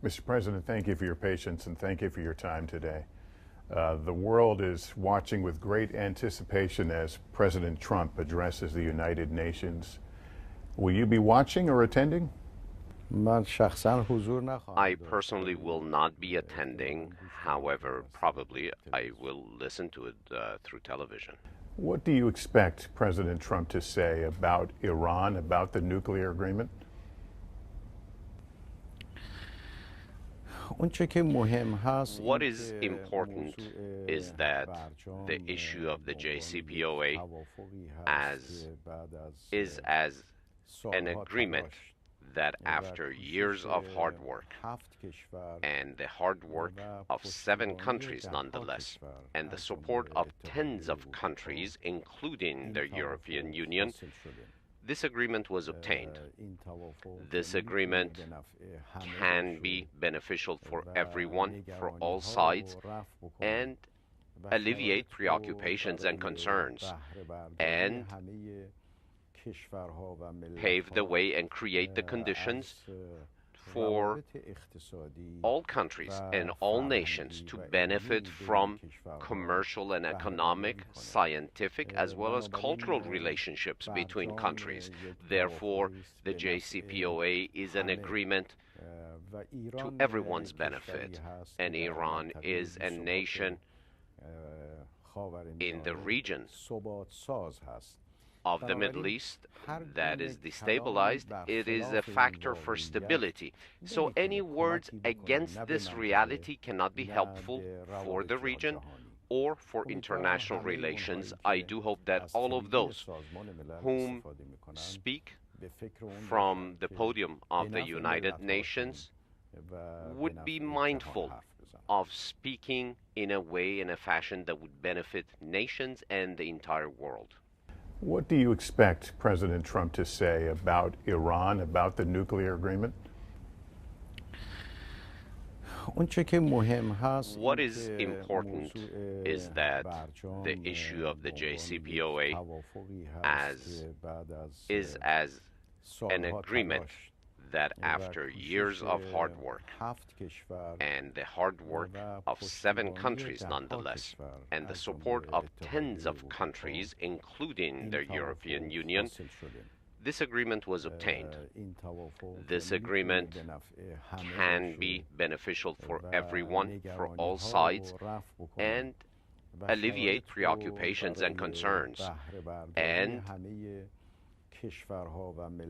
Mr. President, thank you for your patience and thank you for your time today. The world is watching with great anticipation as President Trump addresses the United Nations. Will you be watching or attending? I personally will not be attending. However, probably I will listen to it through television. What do you expect President Trump to say about Iran, about the nuclear agreement? What is important is that the issue of the JCPOA is as an agreement that after years of hard work, and the hard work of 7 countries nonetheless, and the support of tens of countries, including the European Union, this agreement was obtained. This agreement can be beneficial for everyone, for all sides, and alleviate preoccupations and concerns, and pave the way and create the conditions for all countries and all nations to benefit from commercial and economic, scientific, as well as cultural relationships between countries. Therefore, the JCPOA is an agreement to everyone's benefit, and Iran is a nation in the region of the Middle East that is destabilized. It is a factor for stability. So any words against this reality cannot be helpful for the region or for international relations. I do hope that all of those whom speak from the podium of the United Nations would be mindful of speaking in a way, in a fashion that would benefit nations and the entire world. What do you expect President Trump to say about Iran, about the nuclear agreement? What is important is that the issue of the JCPOA is as an agreement that after years of hard work, and the hard work of 7 countries nonetheless, and the support of tens of countries, including the European Union, this agreement was obtained. This agreement can be beneficial for everyone, for all sides, and alleviate preoccupations and concerns, and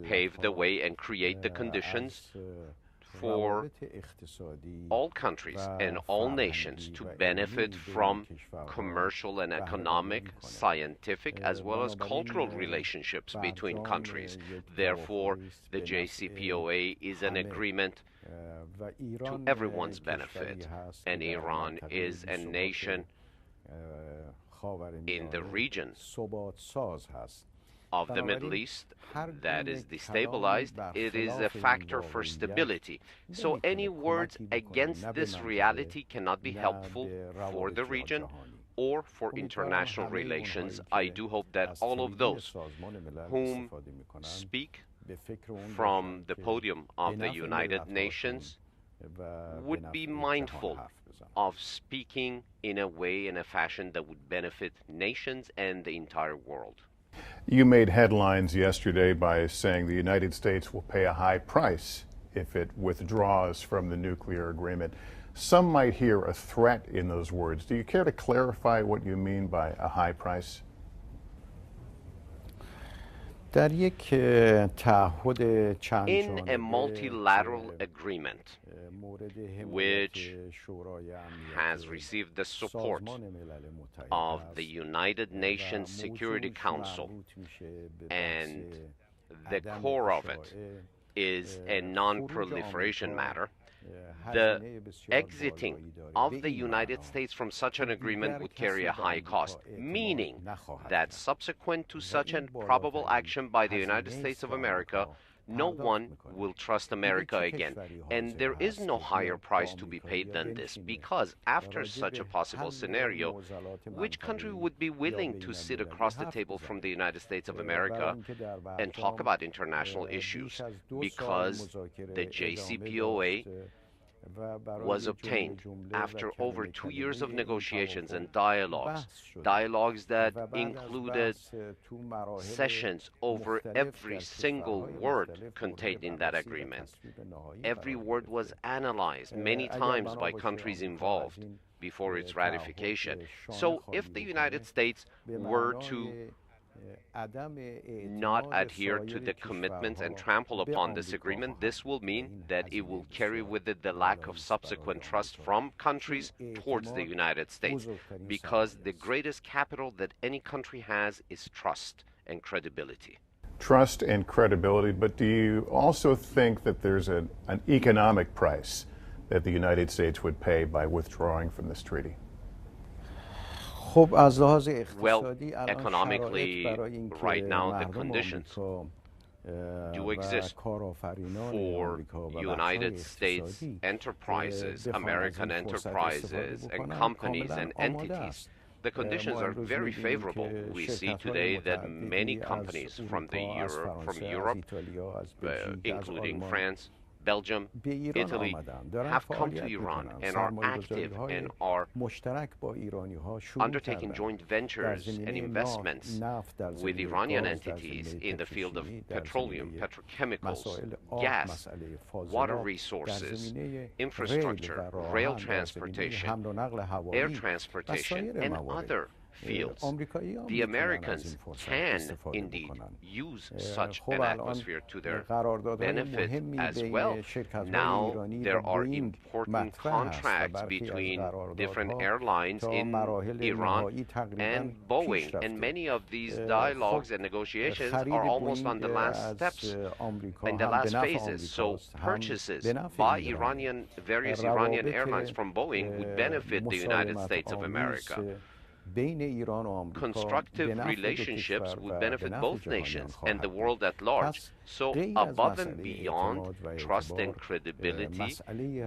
pave the way and create the conditions for all countries and all nations to benefit from commercial and economic, scientific, as well as cultural relationships between countries. Therefore, the JCPOA is an agreement to everyone's benefit, and Iran is a nation in the region of the Middle East that is destabilized. It is a factor for stability. So any words against this reality cannot be helpful for the region or for international relations. I do hope that all of those whom speak from the podium of the United Nations would be mindful of speaking in a way, in a fashion that would benefit nations and the entire world. You made headlines yesterday by saying the United States will pay a high price if it withdraws from the nuclear agreement. Some might hear a threat in those words. Do you care to clarify what you mean by a high price? In a multilateral agreement which has received the support of the United Nations Security Council, and the core of it is a non-proliferation matter, the exiting of the United States from such an agreement would carry a high cost, meaning that subsequent to such a probable action by the United States of America, no one will trust America again. And there is no higher price to be paid than this, because after such a possible scenario, which country would be willing to sit across the table from the United States of America and talk about international issues? Because the JCPOA was obtained after over 2 years of negotiations and dialogues that included sessions over every single word contained in that agreement. Every word was analyzed many times by countries involved before its ratification. So if the United States were to not adhere to the commitments and trample upon this agreement, this will mean that it will carry with it the lack of subsequent trust from countries towards the United States, because the greatest capital that any country has is trust and credibility. Trust and credibility, but do you also think that there's an economic price that the United States would pay by withdrawing from this treaty? Well, economically, right now the conditions do exist for United States enterprises, American enterprises, and companies and entities. The conditions are very favorable. We see today that many companies from Europe, including France, Belgium, Italy, have come to Iran and are active and are undertaking joint ventures and investments with Iranian entities in the field of petroleum, petrochemicals, gas, water resources, infrastructure, rail transportation, air transportation, and other fields. The Americans can indeed use such an atmosphere to their benefit as well. Now there are important contracts between different airlines in Iran and Boeing, and many of these dialogues and negotiations are almost on the last steps, in the last phases. So purchases by various Iranian airlines from Boeing would benefit the United States of America. Constructive relationships would benefit both nations and the world at large. So above and beyond trust and credibility,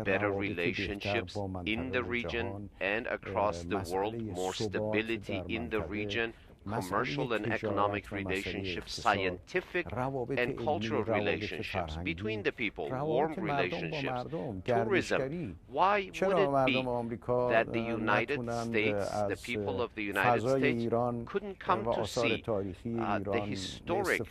better relationships in the region and across the world, more stability in the region, commercial and economic relationships, scientific and cultural relationships between the people, warm relationships, tourism. Why would it be that the United States, the people of the United States, couldn't come to see the historic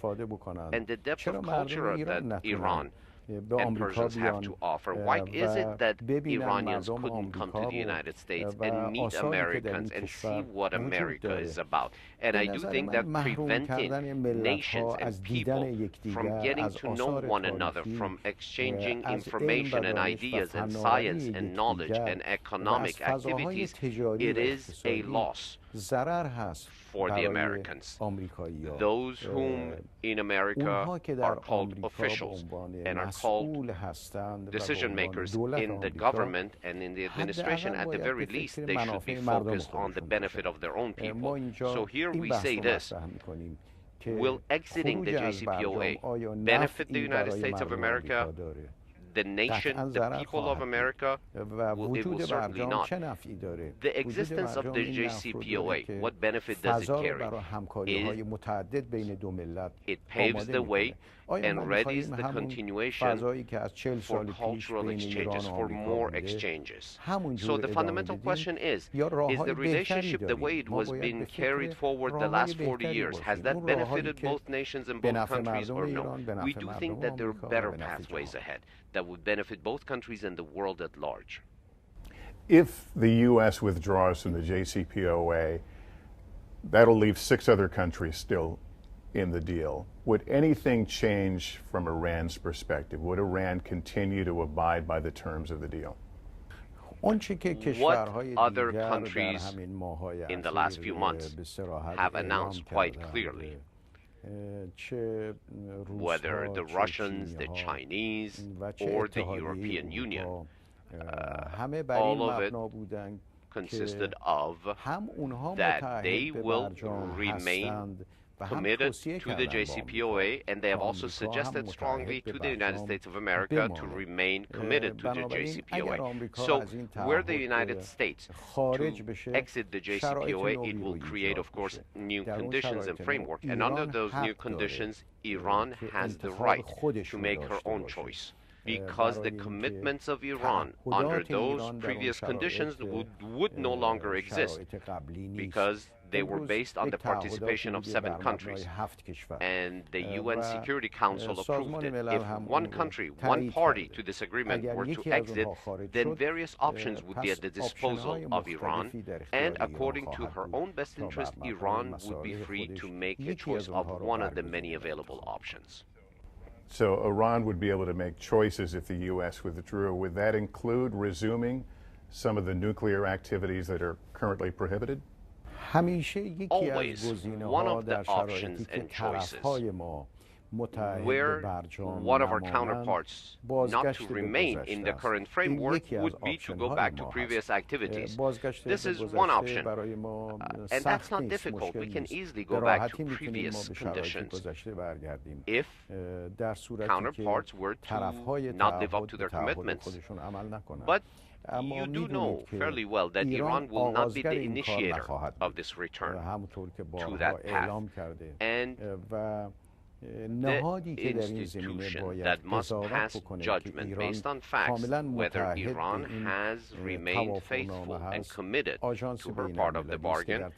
and the depth of culture that Iran and Persians have to offer? Why is it that Iranians couldn't come to the United States and meet Americans and see what America is about? And I do think that preventing nations and people from getting to know one another, from exchanging information and ideas and science and knowledge and economic activities, it is a loss for the Americans. Those whom in America are called officials and are called decision makers in the government and in the administration, at the very least, they should be focused on the benefit of their own people. So here we say this: will exiting the JCPOA benefit the United States of America, the nation, the people of America? It will certainly not. The existence of the JCPOA, what benefit does it carry? It paves the way and readies the continuation for cultural exchanges, for more exchanges. So the fundamental question is the relationship the way it was being carried forward the last 40 years, has that benefited both nations and both countries or no? We do think that there are better pathways ahead that would benefit both countries and the world at large. If the U.S. withdraws from the JCPOA, that'll leave 6 other countries still in the deal. Would anything change from Iran's perspective? Would Iran continue to abide by the terms of the deal? What other countries in the last few months have announced quite clearly, whether the Russians, the Chinese, or the European Union, all of it consisted of that they will remain committed to the JCPOA, and they have also suggested strongly to the United States of America to remain committed to the JCPOA. So were the United States to exit the JCPOA, it will create, of course, new conditions and framework. And under those new conditions, Iran has the right to make her own choice. because the commitments of Iran under those previous conditions would no longer exist, because they were based on the participation of 7 countries, and the UN Security Council approved it. If one country, one party to this agreement were to exit, then various options would be at the disposal of Iran, and according to her own best interest, Iran would be free to make a choice of one of the many available options. So Iran would be able to make choices if the U.S. withdrew. Would that include resuming some of the nuclear activities that are currently prohibited? Always one of the options and choices where one of our counterparts not to remain in the current framework would be to go back to previous activities. This is one option, and that's not difficult. We can easily go back to previous conditions if counterparts were to not live up to their commitments. But you do know fairly well that Iran will not be the initiator of this return to that path. And the institution that must pass judgment based on facts whether Iran has remained faithful and committed to her part of the bargain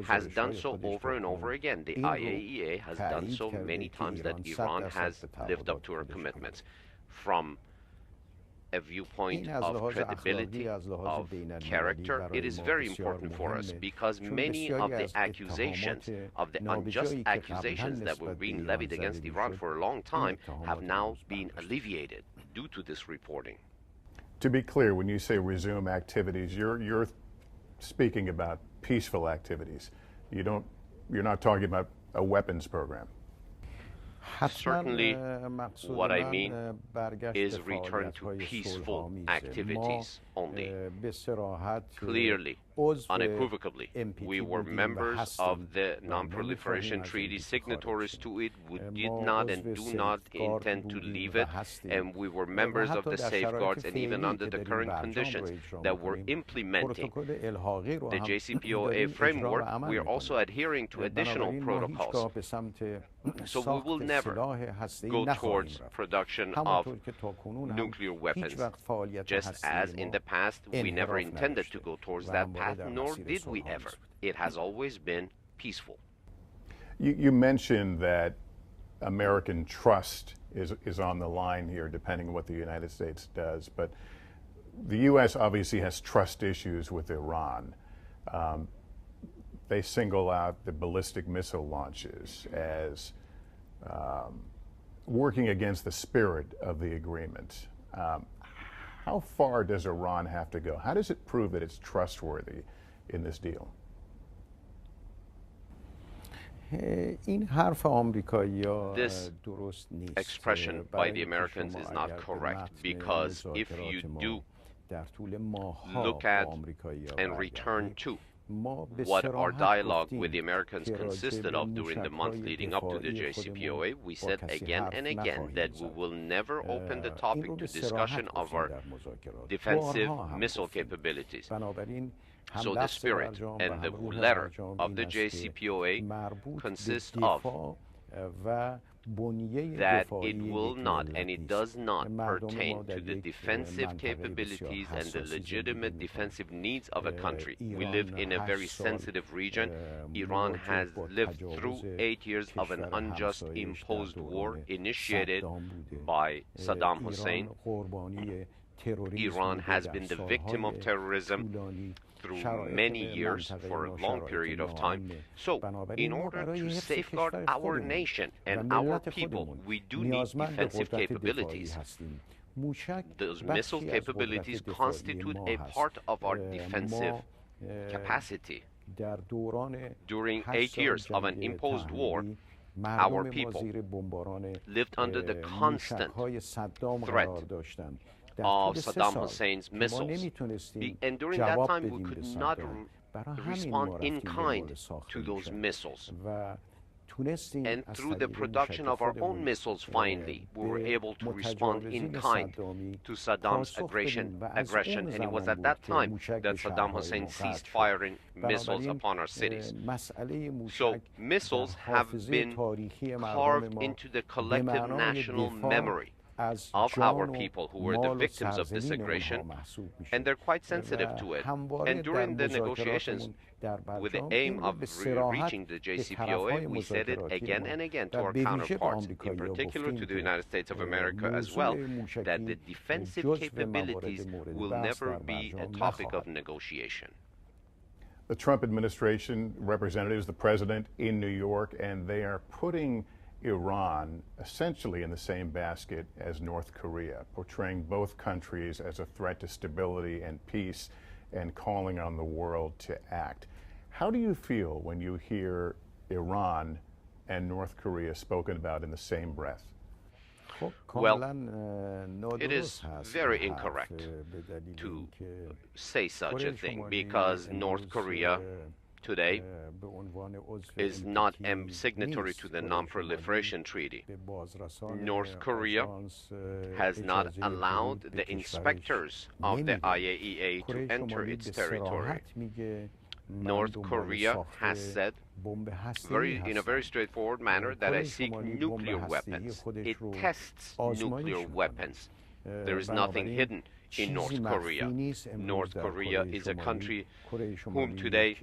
has done so over and over again. The IAEA has done so many times that Iran has lived up to her commitments. From a viewpoint of credibility, of character, it is very important for us, because many of the accusations, of the unjust accusations that were being levied against Iran for a long time, have now been alleviated due to this reporting. To be clear, when you say resume activities, you're speaking about peaceful activities. You're not talking about a weapons program. Certainly, what I mean is return to peaceful activities only. Clearly, unequivocally, we were members of the Non-Proliferation Treaty, signatories to it. We did not and do not intend to leave it, and we were members of the safeguards, and even under the current conditions that were implementing the JCPOA framework, we are also adhering to additional protocols. So we will never go towards production of nuclear weapons, just as in the past we never intended to go towards that path, nor did we ever. It has always been peaceful. You mentioned that American trust is on the line here, depending on what the United States does, but the U.S. obviously has trust issues with Iran. They single out the ballistic missile launches as working against the spirit of the agreement. How far does Iran have to go? How does it prove that it's trustworthy in this deal? This expression by the Americans is not correct, because if you do look at and return to what our dialogue with the Americans consisted of during the month leading up to the JCPOA, we said again and again that we will never open the topic to discussion of our defensive missile capabilities. So the spirit and the letter of the JCPOA consists of that it will not and it does not pertain to the defensive capabilities and the legitimate defensive needs of a country. We live in a very sensitive region. Iran has lived through 8 years of an unjust imposed war initiated by Saddam Hussein. Iran has been the victim of terrorism through many years for a long period of time. So, in order to safeguard our nation and our people, we do need defensive capabilities. Those missile capabilities constitute a part of our defensive capacity. During 8 years of an imposed war, our people lived under the constant threat of Saddam Hussein's missiles. And during that time, we could not respond in kind to those missiles. And through the production of our own missiles, finally, we were able to respond in kind to Saddam's aggression. And it was at that time that Saddam Hussein ceased firing missiles upon our cities. So missiles have been carved into the collective national memory of our people who were the victims of this aggression, and they're quite sensitive to it. And during the negotiations, with the aim of reaching the JCPOA, we said it again and again to our counterparts, in particular to the United States of America as well, that the defensive capabilities will never be a topic of negotiation. The Trump administration representatives, the president in New York, and they are putting Iran essentially in the same basket as North Korea, portraying both countries as a threat to stability and peace and calling on the world to act. How do you feel when you hear Iran and North Korea spoken about in the same breath? Well, it is very incorrect to say such a thing, because North Korea today is not a signatory to the Non-Proliferation Treaty. North Korea has not allowed the inspectors of the IAEA to enter its territory. North Korea has said in a very straightforward manner that I seek nuclear weapons. It tests nuclear weapons. There is nothing hidden in North Korea. North Korea is a country whom today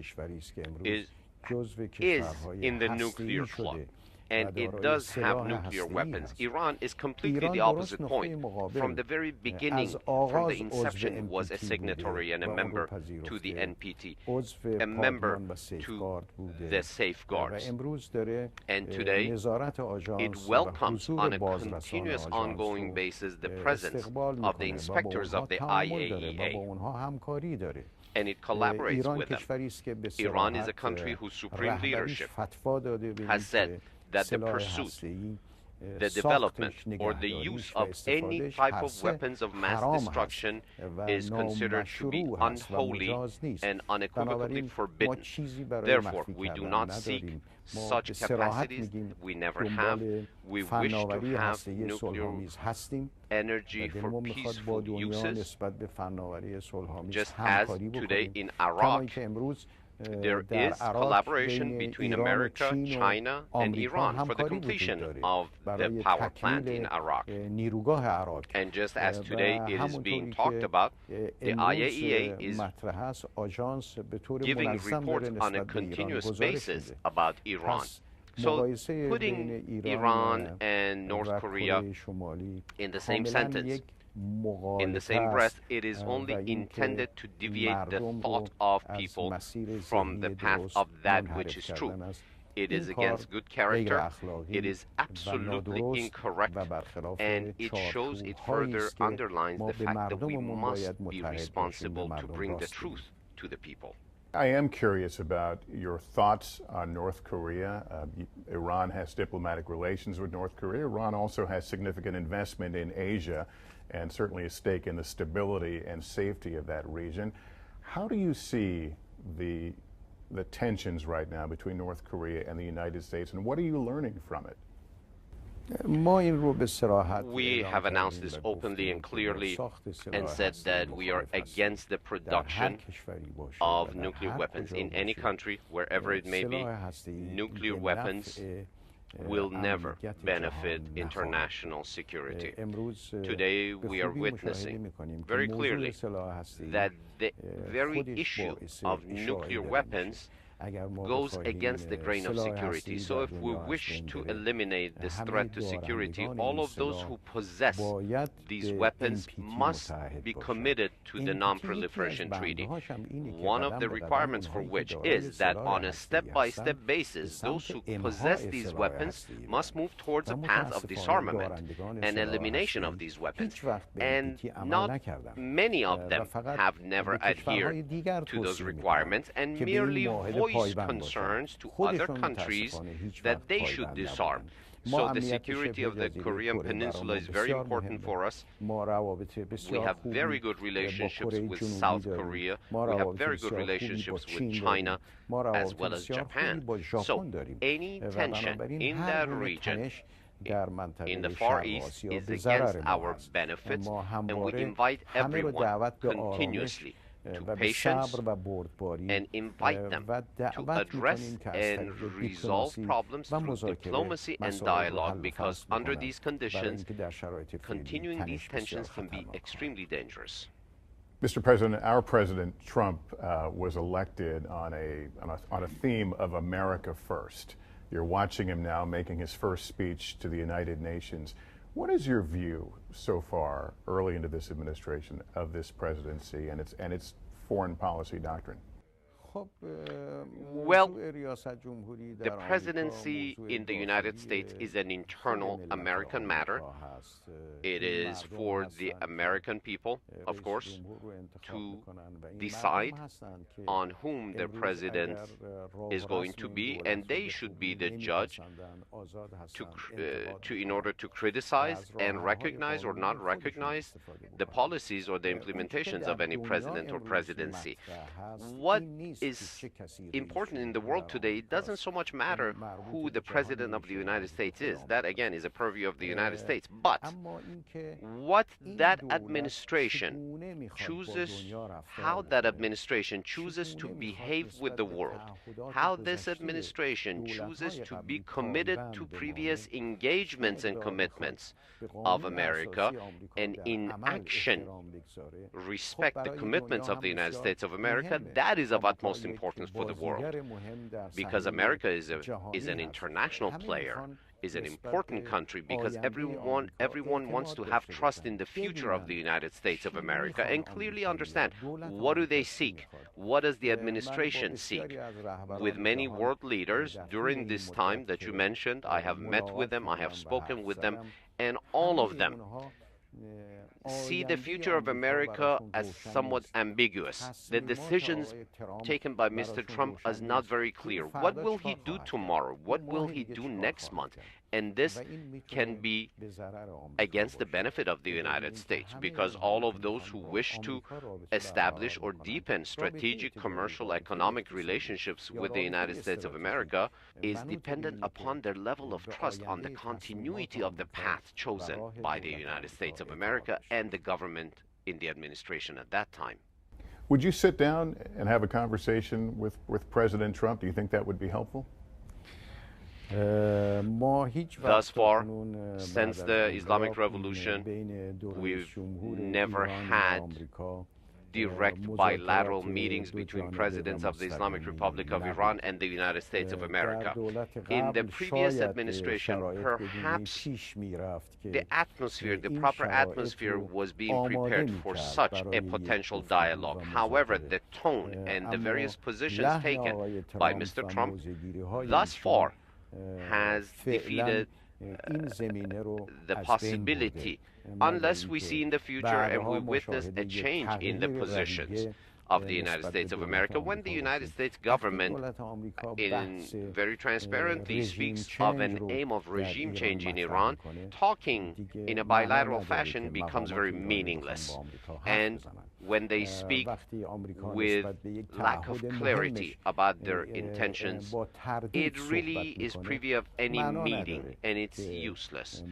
is in the nuclear club, and it does have nuclear weapons. Iran is completely the opposite point. From the very beginning, from the inception, was a signatory and a member to the NPT, a member to the safeguards. And today, it welcomes on a continuous, ongoing basis the presence of the inspectors of the IAEA. And it collaborates with them. Iran is a country whose supreme leadership has said that the pursuit, the development, or the use of any type of weapons of mass destruction is considered to be unholy and unequivocally forbidden. Therefore, we do not seek such capacities. We never have. We wish to have nuclear energy for peaceful uses, just as today in Iraq, there is collaboration between America, China, and Iran for the completion of the power plant in Iraq. And just as today it is being talked about, the IAEA is giving reports on a continuous basis about Iran. So putting Iran and North Korea in the same sentence, in the same breath, it is only intended to deviate the thought of people from the path of that which is true. It is against good character, it is absolutely incorrect, and it shows, it further underlines the fact that we must be responsible to bring the truth to the people. I am curious about your thoughts on North Korea. Iran has diplomatic relations with North Korea. Iran also has significant investment in Asia and certainly a stake in the stability and safety of that region. How do you see the tensions right now between North Korea and the United States, and what are you learning from it? We have announced this openly and clearly and said that we are against the production of nuclear weapons in any country, wherever it may be. Nuclear weapons will never benefit international security. Today we are witnessing very clearly that the very issue of nuclear weapons goes against the grain of security. So if we wish to eliminate this threat to security, all of those who possess these weapons must be committed to the Non-Proliferation Treaty. One of the requirements for which is that on a step-by-step basis, those who possess these weapons must move towards a path of disarmament and elimination of these weapons. And not many of them have never adhered to those requirements and merely voiced concerns to other countries that they should disarm. So the security of the Korean Peninsula is very important for us. We have very good relationships with South Korea. We have very good relationships with China as well as Japan. So any tension in that region in the Far East is against our benefits, and we invite everyone continuously to patience and invite them to address and resolve problems through diplomacy and dialogue, because under these conditions, continuing these tensions can be extremely dangerous. Mr. President, our President Trump was elected on a theme of America First. You're watching him now making his first speech to the United Nations. What is your view so far, early into this administration, of this presidency and its foreign policy doctrine? Well, the presidency in the United States is an internal American matter. It is for the American people, of course, to decide on whom the president is going to be, and they should be the judge in order to criticize and recognize or not recognize the policies or the implementations of any president or presidency. What is important in the world today, it doesn't so much matter who the president of the United States is. That, again, is a purview of the United States. But what that administration chooses, how that administration chooses to behave with the world, how this administration chooses to be committed to previous engagements and commitments of America, and in action respect the commitments of the United States of America, that is of utmost importance for the world, because America is an international player, is an important country, because everyone wants to have trust in the future of the United States of America and clearly understand what do they seek, what does the administration seek. With many world leaders during this time that you mentioned, I have met with them, I have spoken with them, and all of them see the future of America as somewhat ambiguous. The decisions taken by Mr. Trump are not very clear. What will he do tomorrow? What will he do next month? And this can be against the benefit of the United States, because all of those who wish to establish or deepen strategic, commercial, economic relationships with the United States of America is dependent upon their level of trust on the continuity of the path chosen by the United States of America and the government in the administration at that time. Would you sit down and have a conversation with President Trump? Do you think that would be helpful? Thus far, since the Islamic Revolution, we've never had direct bilateral meetings between presidents of the Islamic Republic of Iran and the United States of America. In the previous administration, perhaps the atmosphere, the proper atmosphere was being prepared for such a potential dialogue. However, the tone and the various positions taken by Mr. Trump thus far has defeated the possibility, unless we see in the future and we witness a change in the positions of the United States of America, when the United States government very transparently speaks of an aim of regime change in Iran, talking in a bilateral fashion becomes very meaningless. And when they speak with lack of clarity about their intentions, it really is privy of any meeting, and it's useless.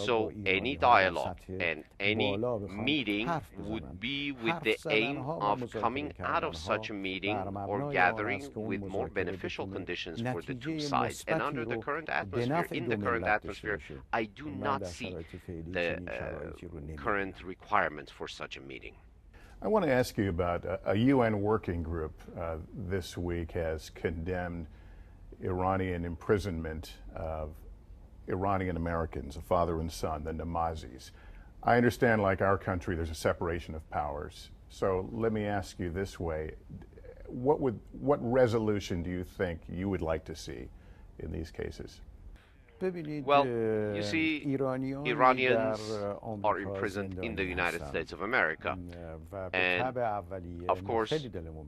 So any dialogue and any meeting would be with the aim of coming out of such a meeting or gathering with more beneficial conditions for the two sides. And under the current atmosphere, in the current atmosphere, I do not see the current requirements for such a meeting. I want to ask you about a UN working group this week has condemned Iranian imprisonment of Iranian Americans, a father and son, the Namazis. I understand, like our country, there's a separation of powers. So let me ask you this way. What resolution do you think you would like to see in these cases? Well, you see, Iranians are imprisoned in the United States of America. And, of course,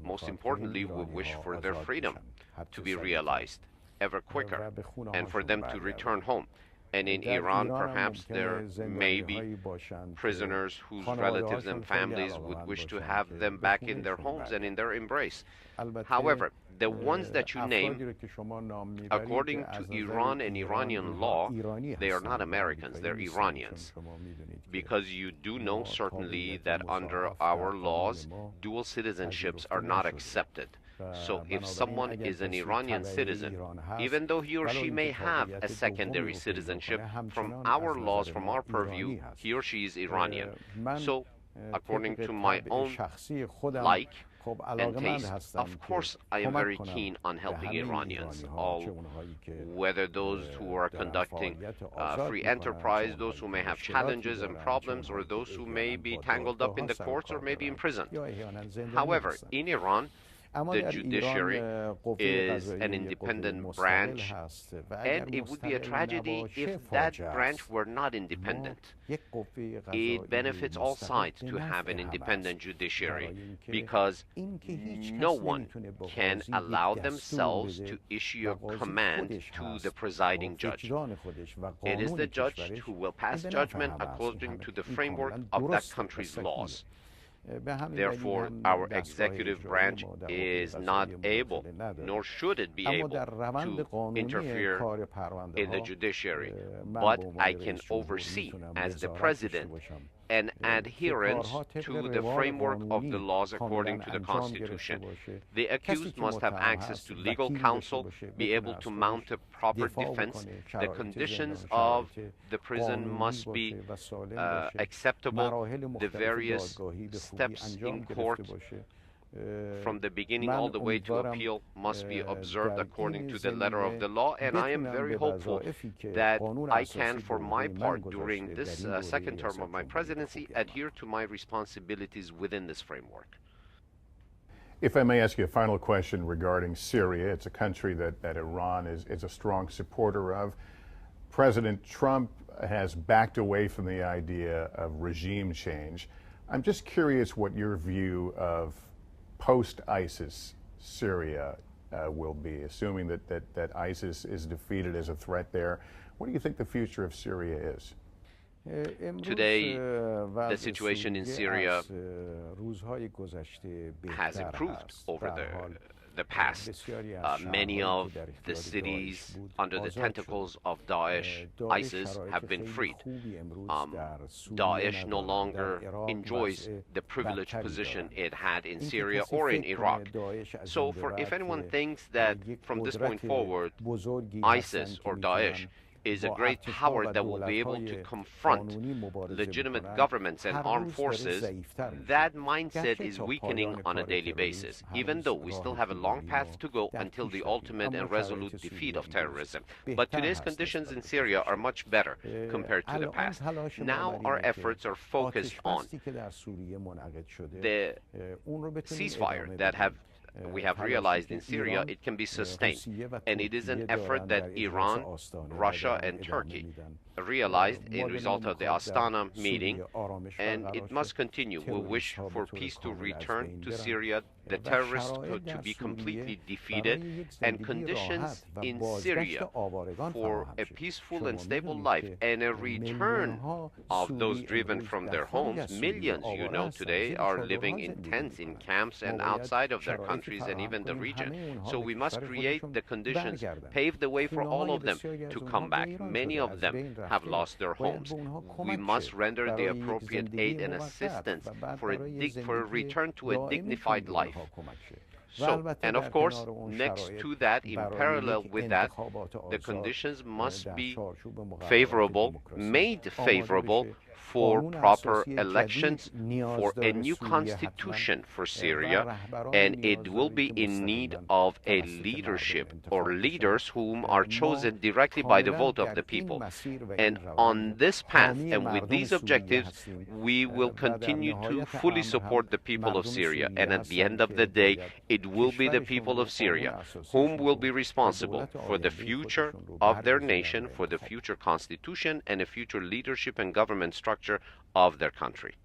most importantly, we wish for their freedom to be realized ever quicker and for them to return home. And in Iran, perhaps there may be prisoners whose relatives and families would wish to have them back in their homes and in their embrace. However, the ones that you name, according to Iran and Iranian law, they are not Americans, they're Iranians. Because you do know certainly that under our laws, dual citizenships are not accepted. So if someone is an Iranian citizen, even though he or she may have a secondary citizenship, from our laws, from our purview, he or she is Iranian. So according to my own like and taste, of course I am very keen on helping Iranians, whether those who are conducting free enterprise, those who may have challenges and problems, or those who may be tangled up in the courts or maybe imprisoned. However, in Iran, the judiciary is an independent branch, and it would be a tragedy if that branch were not independent. It benefits all sides to have an independent judiciary, because no one can allow themselves to issue a command to the presiding judge. It is the judge who will pass judgment according to the framework of that country's laws. Therefore, our executive branch is not able, nor should it be able, to interfere in the judiciary. But I can oversee, as the president, an adherence to the framework of the laws according to the Constitution. The accused must have access to legal counsel, be able to mount a proper defense. The conditions of the prison must be acceptable. The various steps in court, from the beginning all the way to appeal, must be observed according to the letter of the law, and I am very hopeful that I can, for my part, during this second term of my presidency, adhere to my responsibilities within this framework. If I may ask you a final question regarding Syria, it's a country that Iran is a strong supporter of. President Trump has backed away from the idea of regime change. I'm just curious what your view of post-ISIS Syria will be, assuming that ISIS is defeated as a threat there. What do you think the future of Syria is? Today, the situation in Syria has improved over the past. Many of the cities under the tentacles of Daesh, ISIS, have been freed. Daesh no longer enjoys the privileged position it had in Syria or in Iraq. So if anyone thinks that from this point forward, ISIS or Daesh is a great power that will be able to confront legitimate governments and armed forces, that mindset is weakening on a daily basis, even though we still have a long path to go until the ultimate and resolute defeat of terrorism. But today's conditions in Syria are much better compared to the past. Now our efforts are focused on the ceasefire that we have realized in Syria. It can be sustained, and it is an effort that Iran, Russia, and Turkey realized in result of the Astana meeting, and it must continue. We wish for peace to return to Syria, the terrorists to be completely defeated, and conditions in Syria for a peaceful and stable life, and a return of those driven from their homes. Millions, you know, today are living in tents, in camps, and outside of their countries and even the region. So we must create the conditions, pave the way for all of them to come back. Many of them have lost their homes. We must render the appropriate aid and assistance for a return to a dignified life. So, and of course, next to that, in parallel with that, the conditions must be favorable, made favorable for proper elections, for a new constitution for Syria, and it will be in need of a leadership or leaders whom are chosen directly by the vote of the people. And on this path and with these objectives, we will continue to fully support the people of Syria. And at the end of the day, it will be the people of Syria whom will be responsible for the future of their nation, for the future constitution, and a future leadership and government structure of their country.